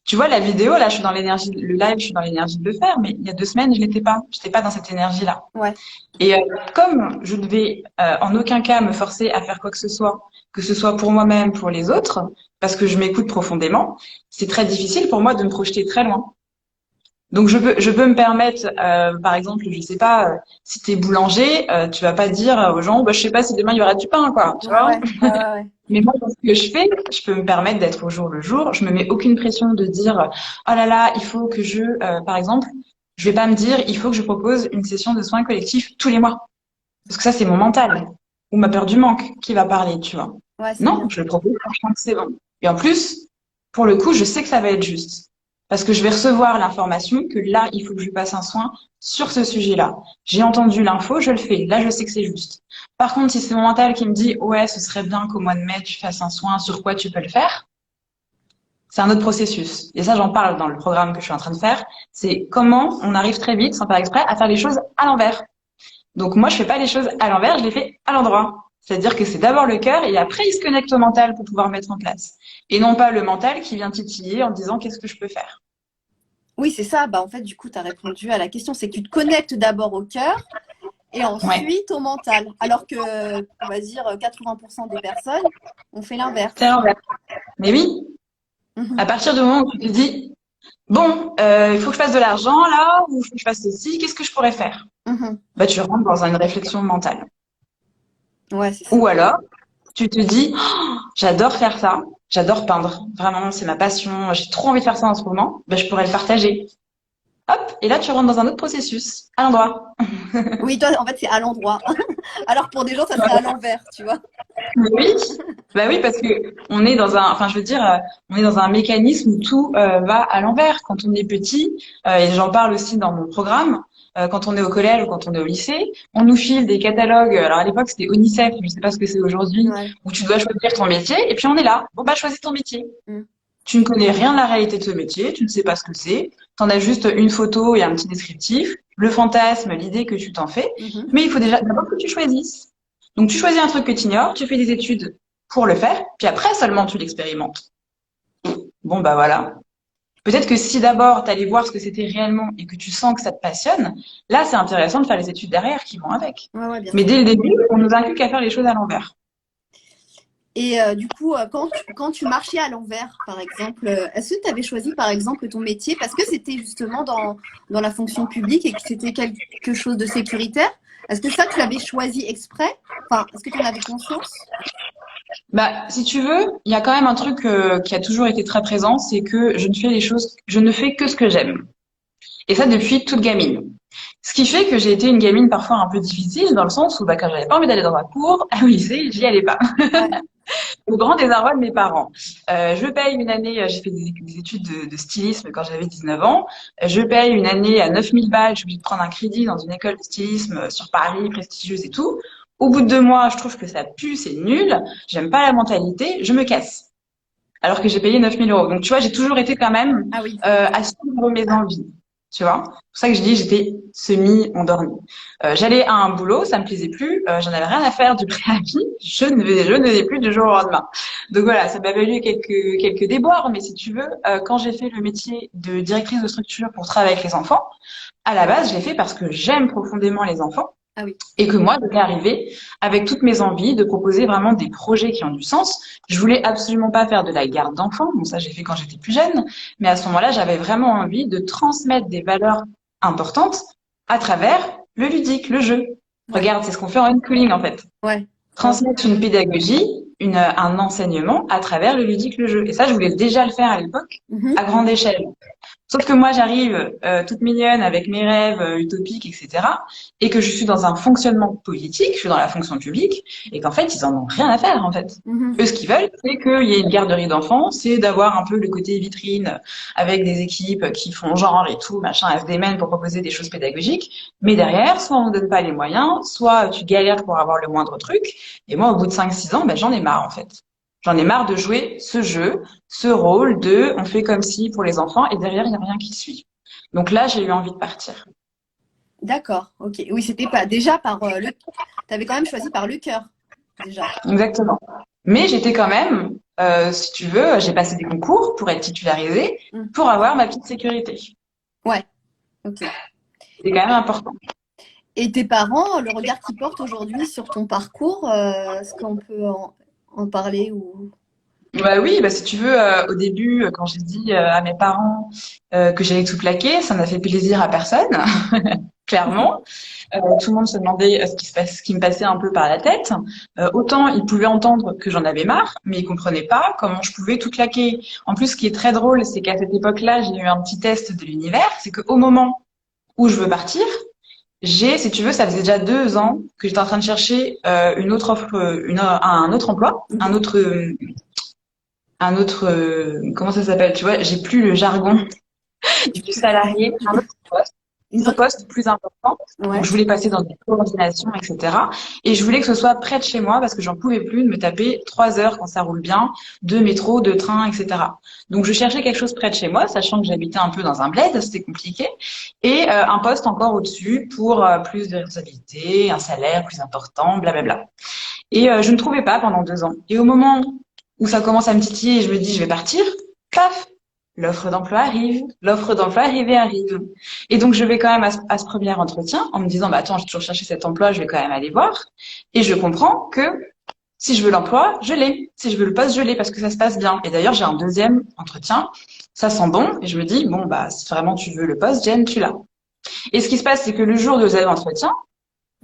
Tu vois, la vidéo, là, je suis dans l'énergie, le live, je suis dans l'énergie de le faire, mais il y a 2 semaines, je l'étais pas. J'étais pas dans cette énergie-là. Ouais. Et comme je ne vais en aucun cas me forcer à faire quoi que ce soit pour moi-même, pour les autres, parce que je m'écoute profondément, c'est très difficile pour moi de me projeter très loin. Donc je peux me permettre, par exemple, je sais pas, si t'es boulanger, tu vas pas dire aux gens, bah je sais pas si demain il y aura du pain, quoi, tu vois. Ouais. Ouais, ouais. Mais moi, dans ce que je fais, je peux me permettre d'être au jour le jour. Je me mets aucune pression de dire, oh là là, il faut que par exemple, je vais pas me dire, il faut que je propose une session de soins collectifs tous les mois, parce que ça c'est mon mental ou ma peur du manque qui va parler, tu vois. Ouais, c'est Non, bien. je le propose quand je sens que c'est bon. Et en plus, pour le coup, je sais que ça va être juste. Parce que je vais recevoir l'information que là, il faut que je lui passe un soin sur ce sujet-là. J'ai entendu l'info, je le fais. Là, je sais que c'est juste. Par contre, si c'est mon mental qui me dit, ouais, ce serait bien qu'au mois de mai, tu fasses un soin sur quoi tu peux le faire, c'est un autre processus. Et ça, j'en parle dans le programme que je suis en train de faire. C'est comment on arrive très vite, sans faire exprès, à faire les choses à l'envers. Donc, moi, je fais pas les choses à l'envers, je les fais à l'endroit. C'est-à-dire que c'est d'abord le cœur et après il se connecte au mental pour pouvoir mettre en place. Et non pas le mental qui vient titiller en disant qu'est-ce que je peux faire. Oui, c'est ça. Bah, en fait, du coup, tu as répondu à la question. C'est que tu te connectes d'abord au cœur et Ouais, ensuite au mental. Alors que, on va dire, 80% des personnes ont fait c'est l'inverse. l'envers. Mais oui, à Mhm, partir du moment où tu te dis, bon, il faut que je fasse de l'argent là, ou il faut que je fasse ceci, qu'est-ce que je pourrais faire? mhm. Bah, tu rentres dans une réflexion mentale. Ouais, c'est ça. Ou alors, tu te dis, oh, j'adore faire ça, j'adore peindre. Vraiment, c'est ma passion, j'ai trop envie de faire ça en ce moment. Bah, je pourrais le partager. Hop, et là, tu rentres dans un autre processus, à l'endroit. Oui, toi, en fait, c'est à l'endroit. Alors pour des gens, ça serait à l'envers, tu vois. Oui, bah oui, parce que on est dans un, enfin, je veux dire, on est dans un mécanisme où tout va à l'envers. Quand on est petit, et j'en parle aussi dans mon programme, quand on est au collège ou quand on est au lycée, on nous file des catalogues. Alors à l'époque, c'était Onicef, je sais pas ce que c'est aujourd'hui, Ouais. où tu dois choisir ton métier, et puis on est là. Bon bah, choisis ton métier. Mm. Tu ne connais rien de la réalité de ce métier, tu ne sais pas ce que c'est. T'en as juste une photo et un petit descriptif, le fantasme, l'idée que tu t'en fais, Mhm. mais il faut déjà d'abord que tu choisisses. Donc tu choisis un truc que tu ignores, tu fais des études pour le faire, puis après seulement tu l'expérimentes. Bon bah voilà. Peut-être que si d'abord tu allais voir ce que c'était réellement et que tu sens que ça te passionne, là c'est intéressant de faire les études derrière qui vont avec. Ouais, ouais, bien Mais sûr. dès le début, on nous inculque à faire les choses à l'envers. Et du coup, quand tu marchais à l'envers, par exemple, est-ce que tu avais choisi, par exemple, ton métier parce que c'était justement dans la fonction publique et que c'était quelque chose de sécuritaire? Est-ce que ça, tu l'avais choisi exprès? Enfin, est-ce que tu en avais conscience? Bah, si tu veux, il y a quand même un truc qui a toujours été très présent, c'est que je ne fais les choses, je ne fais que ce que j'aime. Et ça depuis toute gamine. Ce qui fait que j'ai été une gamine parfois un peu difficile dans le sens où bah, quand j'avais pas envie d'aller dans un cours au lycée, j'y allais pas. Ouais. Au grand désarroi de mes parents. Je paye une année, j'ai fait des études de stylisme quand j'avais 19 ans. Je paye une année à 9000 balles, je suis obligée de prendre un crédit dans une école de stylisme sur Paris, prestigieuse et tout. Au bout de 2 mois, je trouve que ça pue, c'est nul, j'aime pas la mentalité, je me casse. Alors que j'ai payé 9000 euros. Donc tu vois, j'ai toujours été quand même Ah oui. à suivre mes envies. Tu vois, c'est pour ça que je dis j'étais semi-endormie. J'allais à un boulot, ça me plaisait plus, j'en avais rien à faire du préavis, je ne vais plus du jour au lendemain. Donc voilà, ça m'a valu quelques déboires, mais si tu veux, quand j'ai fait le métier de directrice de structure pour travailler avec les enfants, à la base, je l'ai fait parce que j'aime profondément les enfants Ah oui. et que moi, je voulais arriver avec toutes mes envies de proposer vraiment des projets qui ont du sens. Je voulais absolument pas faire de la garde d'enfants. Bon, ça, j'ai fait quand j'étais plus jeune. Mais à ce moment-là, j'avais vraiment envie de transmettre des valeurs importantes à travers le ludique, le jeu. Ouais. Regarde, c'est ce qu'on fait en unschooling, en fait. Ouais. Ouais. Transmettre une pédagogie, un enseignement à travers le ludique, le jeu. Et ça, je voulais déjà le faire à l'époque, Mhm. à grande échelle. Sauf que moi, j'arrive toute mignonne avec mes rêves utopiques, etc. Et que je suis dans un fonctionnement politique, je suis dans la fonction publique, et qu'en fait, ils en ont rien à faire, en fait. Mhm. Eux, ce qu'ils veulent, c'est qu'il y ait une garderie d'enfants, c'est d'avoir un peu le côté vitrine avec des équipes qui font genre et tout, machin, FDMN pour proposer des choses pédagogiques. Mais derrière, soit on ne donne pas les moyens, soit tu galères pour avoir le moindre truc. Et moi, au bout de 5-6 ans, ben, j'en ai marre, en fait. J'en ai marre de jouer ce jeu, ce rôle de on fait comme si pour les enfants et derrière, il n'y a rien qui suit. Donc là, j'ai eu envie de partir. D'accord. Ok. Oui, c'était pas déjà par le. T'avais quand même choisi par le cœur déjà. Exactement. Mais j'étais quand même, si tu veux, j'ai passé des concours pour être titularisée, Mm. pour avoir ma petite sécurité. Ouais. Ok. C'est quand même important. Et tes parents, le regard qu'ils portent aujourd'hui sur ton parcours, est-ce qu'on peut en parler ou... Bah oui, bah si tu veux, au début, quand j'ai dit à mes parents que j'allais tout plaquer, ça n'a fait plaisir à personne, clairement. Tout le monde se demandait ce qui me passait un peu par la tête. Autant ils pouvaient entendre que j'en avais marre, mais ils comprenaient pas comment je pouvais tout claquer. En plus, ce qui est très drôle, c'est qu'à cette époque-là, j'ai eu un petit test de l'univers. C'est qu'au moment où je veux partir, si tu veux, ça faisait déjà 2 ans que j'étais en train de chercher une autre offre, un autre emploi, Mhm. comment ça s'appelle? Tu vois, j'ai plus le jargon du salarié, Une un autre... poste plus important. Donc, Ouais. je voulais passer dans des coordinations, etc. Et je voulais que ce soit près de chez moi parce que j'en pouvais plus de me taper 3 heures quand ça roule bien, de métro, de train, etc. Donc, je cherchais quelque chose près de chez moi, sachant que j'habitais un peu dans un bled, c'était compliqué. Et un poste encore au-dessus pour plus de responsabilités, un salaire plus important, blablabla. Et je ne trouvais pas pendant 2 ans. Et au moment où ça commence à me titiller et je me dis, je vais partir, paf, l'offre d'emploi arrive, l'offre d'emploi arrive et arrive. Et donc, je vais quand même à ce premier entretien en me disant, bah attends, j'ai toujours cherché cet emploi, je vais quand même aller voir. Et je comprends que si je veux l'emploi, je l'ai. Si je veux le poste, je l'ai parce que ça se passe bien. Et d'ailleurs, j'ai un deuxième entretien, ça sent bon, et je me dis, bon, bah si vraiment tu veux le poste, Jen, tu l'as. Et ce qui se passe, c'est que le jour du deuxième entretien,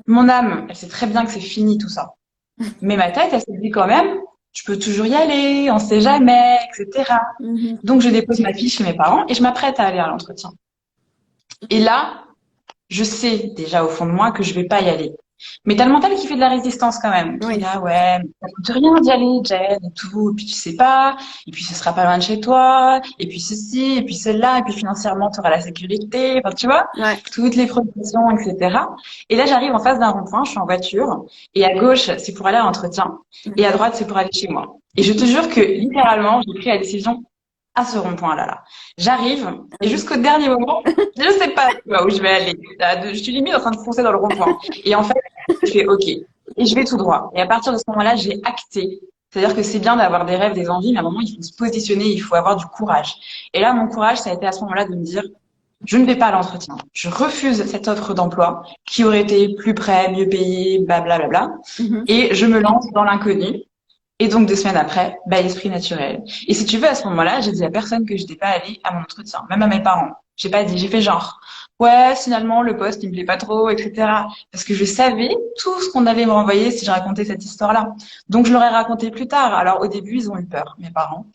mon âme, elle sait très bien que c'est fini tout ça. Mais ma tête, elle se dit quand même, tu peux toujours y aller, on sait jamais, etc. Mhm. Donc, je dépose ma fiche chez mes parents et je m'apprête à aller à l'entretien. Et là, je sais déjà au fond de moi que je vais pas y aller. Mais t'as le mental qui fait de la résistance quand même, qui est Oui. là, ouais, mais ça coûte rien d'y aller, Jen, et tout, et puis tu sais pas, et puis ce sera pas loin de chez toi, et puis ceci, et puis cela, et puis financièrement tu auras la sécurité, enfin tu vois, Ouais. toutes les protections, etc. Et là j'arrive en face d'un rond-point, je suis en voiture, et à gauche c'est pour aller à l'entretien, et à droite c'est pour aller chez moi. Et je te jure que littéralement j'ai pris la décision à ce rond-point-là. J'arrive et jusqu'au dernier moment, je sais pas où je vais aller. Là, je suis limite en train de foncer dans le rond-point. Et en fait, je fais OK. Et je vais tout droit. Et à partir de ce moment-là, j'ai acté. C'est-à-dire que c'est bien d'avoir des rêves, des envies, mais à un moment, il faut se positionner, il faut avoir du courage. Et là, mon courage, ça a été à ce moment-là de me dire, je ne vais pas à l'entretien. Je refuse cette offre d'emploi qui aurait été plus près, mieux payée, blablabla. Mhm. Et je me lance dans l'inconnu. Et donc, 2 semaines après, bah, l'esprit naturel. Et si tu veux, à ce moment-là, j'ai dit à personne que je n'étais pas allée à mon entretien, même à mes parents. J'ai pas dit, j'ai fait genre, ouais, finalement, le poste, il me plaît pas trop, etc. Parce que je savais tout ce qu'on allait me renvoyer si je racontais cette histoire-là. Donc, je leur ai raconté plus tard. Alors, au début, ils ont eu peur, mes parents.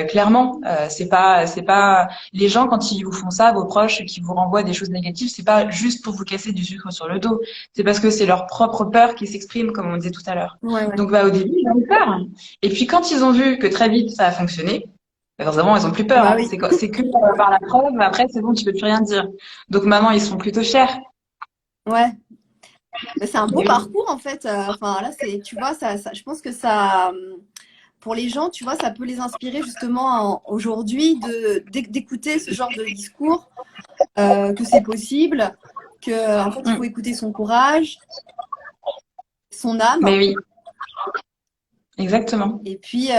Clairement, c'est pas, les gens, quand ils vous font ça, vos proches, qui vous renvoient des choses négatives, c'est pas juste pour vous casser du sucre sur le dos. C'est parce que c'est leur propre peur qui s'exprime, comme on disait tout à l'heure. Ouais, ouais. Donc, bah, au début, ils ont eu peur. Et puis, quand ils ont vu que très vite, ça a fonctionné, bah, forcément, ils ont plus peur. Bah Hein. oui. C'est que par la preuve, mais après, c'est bon, tu peux plus rien dire. Donc, maintenant, ils sont plutôt chers. Ouais. Mais c'est un beau Et oui. parcours en fait. Enfin là, c'est, tu vois, je pense que ça, pour les gens, tu vois, ça peut les inspirer justement aujourd'hui d'écouter ce genre de discours, que c'est possible, que en fait, il faut Mm. écouter son courage, son âme, Mais oui, exactement. et puis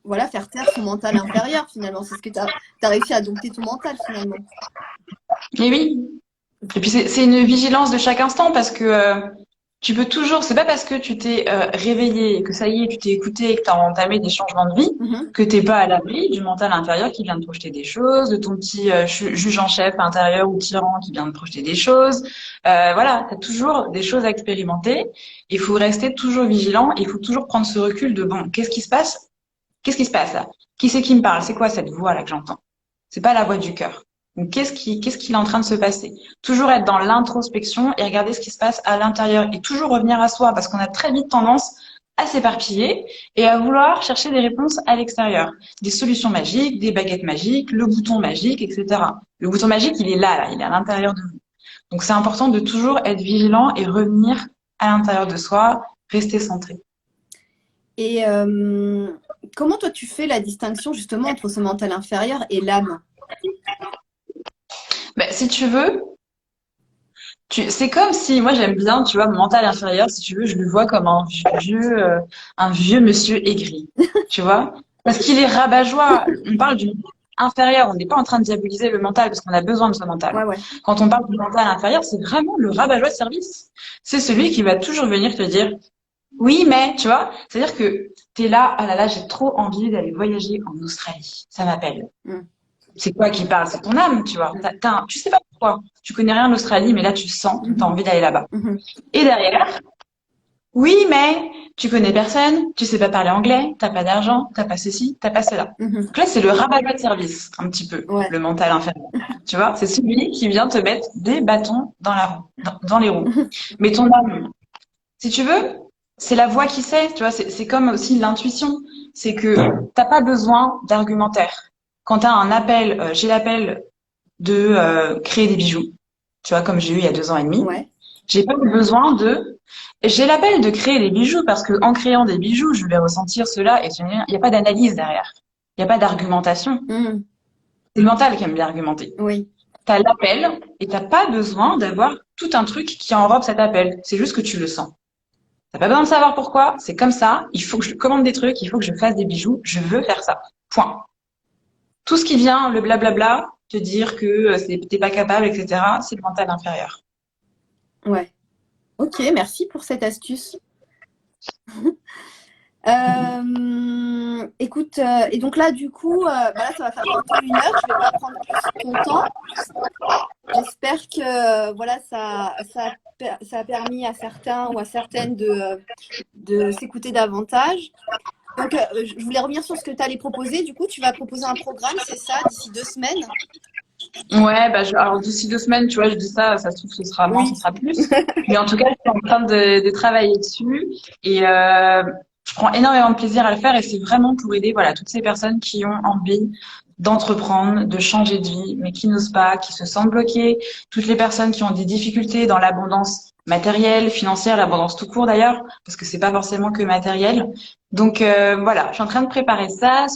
voilà, faire taire son mental inférieur finalement. C'est ce que tu as réussi à dompter ton mental finalement. Et oui. Et puis, c'est une vigilance de chaque instant parce que tu peux toujours, c'est pas parce que tu t'es réveillé, que ça y est, tu t'es écouté, que tu as entamé des changements de vie, Mhm. que t'es pas à l'abri du mental intérieur qui vient de projeter des choses, de ton petit juge en chef intérieur ou tyran qui vient de projeter des choses. Voilà, tu as toujours des choses à expérimenter. Il faut rester toujours vigilant. Il faut toujours prendre ce recul de bon, qu'est-ce qui se passe? Qu'est-ce qui se passe là? Qui c'est qui me parle? C'est quoi cette voix là que j'entends? C'est pas la voix du cœur. Donc qu'est-ce qui est en train de se passer? Toujours être dans l'introspection et regarder ce qui se passe à l'intérieur et toujours revenir à soi parce qu'on a très vite tendance à s'éparpiller et à vouloir chercher des réponses à l'extérieur, des solutions magiques, des baguettes magiques, le bouton magique, etc. Le bouton magique, il est là, il est à l'intérieur de vous. Donc c'est important de toujours être vigilant et revenir à l'intérieur de soi, rester centré. Et comment toi tu fais la distinction justement entre ce mental inférieur et l'âme? Ben, si tu veux, c'est comme si, moi j'aime bien, tu vois, mon mental inférieur, si tu veux, je le vois comme un vieux monsieur aigri, tu vois, parce qu'il est rabat-joie. On parle du mental inférieur, on n'est pas en train de diaboliser le mental parce qu'on a besoin de ce mental. Ouais, ouais. Quand on parle du mental inférieur, c'est vraiment le rabat-joie de service. C'est celui qui va toujours venir te dire, oui, mais, tu vois, c'est-à-dire que t'es là, ah là là, j'ai trop envie d'aller voyager en Australie. Ça m'appelle. Mm. C'est quoi qui parle? C'est ton âme, tu vois. Tu sais pas pourquoi. Tu connais rien en Australie, mais là, tu sens que tu as Mhm. envie d'aller là-bas. Mhm. Et derrière, oui, mais tu connais personne, tu sais pas parler anglais, t'as pas d'argent, t'as pas ceci, t'as pas cela. Mhm. Donc là, c'est le rabat-joie de service, un petit peu, Ouais. le mental inférieur. Tu vois, c'est celui qui vient te mettre des bâtons dans la roue, dans les roues. Mais ton âme, si tu veux, c'est la voix qui sait, tu vois, c'est comme aussi l'intuition. C'est que t'as pas besoin d'argumentaire. Quand t'as un appel, j'ai l'appel de créer des bijoux, tu vois, comme j'ai eu il y a 2 ans et demi. Ouais. J'ai pas eu besoin de. J'ai l'appel de créer des bijoux parce que en créant des bijoux, je vais ressentir cela et il n'y a pas d'analyse derrière. Il n'y a pas d'argumentation. Mhm. C'est le mental qui aime bien argumenter. Oui. T'as l'appel et t'as pas besoin d'avoir tout un truc qui enrobe cet appel. C'est juste que tu le sens. T'as pas besoin de savoir pourquoi, c'est comme ça. Il faut que je commande des trucs, il faut que je fasse des bijoux, je veux faire ça. Point. Tout ce qui vient, le blablabla, te dire que t'es pas capable, etc., c'est le mental inférieur. Ouais. Ok, merci pour cette astuce. Écoute, et donc là, du coup, bah là, ça va faire bientôt 1 heure. Je vais pas prendre plus ton temps. J'espère que voilà, ça a permis à certains ou à certaines de s'écouter davantage. Donc, je voulais revenir sur ce que tu allais proposer. Du coup, tu vas proposer un programme, c'est ça, d'ici 2 semaines? Ouais, bah, alors d'ici 2 semaines, tu vois, je dis ça, ça se trouve, ce sera moins, Oui. ce sera plus. Mais en tout cas, je suis en train de travailler dessus et je prends énormément de plaisir à le faire et c'est vraiment pour aider, voilà, toutes ces personnes qui ont envie d'entreprendre, de changer de vie, mais qui n'osent pas, qui se sentent bloquées, toutes les personnes qui ont des difficultés dans l'abondance matérielle, financière, l'abondance tout court d'ailleurs, parce que c'est pas forcément que matériel. Donc voilà, je suis en train de préparer ça.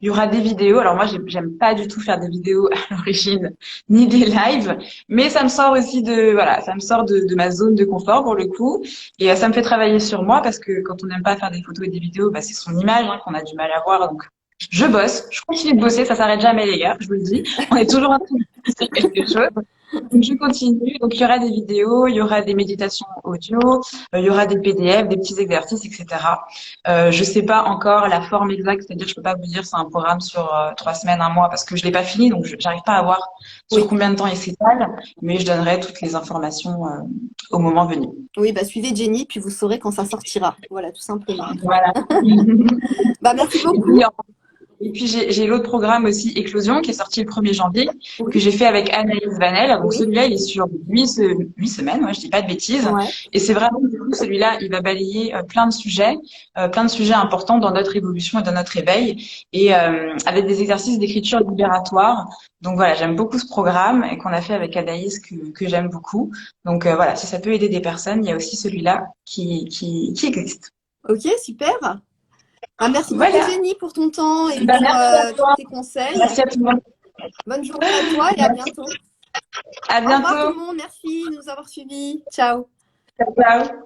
Il y aura des vidéos. Alors moi, j'aime pas du tout faire des vidéos à l'origine, ni des lives, mais ça me sort aussi voilà, ça me sort de ma zone de confort pour le coup, et ça me fait travailler sur moi parce que quand on n'aime pas faire des photos et des vidéos, bah, c'est son image qu'on a du mal à voir. Donc je bosse, je continue de bosser, ça s'arrête jamais les gars, je vous le dis. On est toujours en train de faire quelque chose. Donc je continue. Donc il y aura des vidéos, il y aura des méditations audio, il y aura des PDF, des petits exercices, etc. Je sais pas encore la forme exacte, c'est-à-dire je peux pas vous dire c'est un programme sur 3 semaines, un mois, parce que je l'ai pas fini, donc j'arrive pas à voir sur Oui. combien de temps il s'étale, mais je donnerai toutes les informations au moment venu. Oui, bah suivez Jenny, puis vous saurez quand ça sortira. Voilà, tout simplement. Voilà. Bah merci Et beaucoup. puis, j'ai l'autre programme aussi, Éclosion, qui est sorti le 1er janvier, que Oui. j'ai fait avec Anaïs Vanel. Donc Oui. celui-là, il est sur 8 semaines, ouais, je dis pas de bêtises. Ouais. Et c'est vraiment, du coup, celui-là, il va balayer plein de sujets importants dans notre évolution et dans notre éveil, et avec des exercices d'écriture libératoire. Donc voilà, j'aime beaucoup ce programme et qu'on a fait avec Anaïs que j'aime beaucoup. Donc voilà, si ça peut aider des personnes, il y a aussi celui-là qui existe. Ok, super. Ah, merci beaucoup Voilà. Jenny pour ton temps et Ben, pour merci à tous toi. tes conseils. Merci à tout le monde. Bonne journée à toi et à bientôt. À Au revoir tout bientôt. le monde, merci de nous avoir suivis. Ciao. Ciao.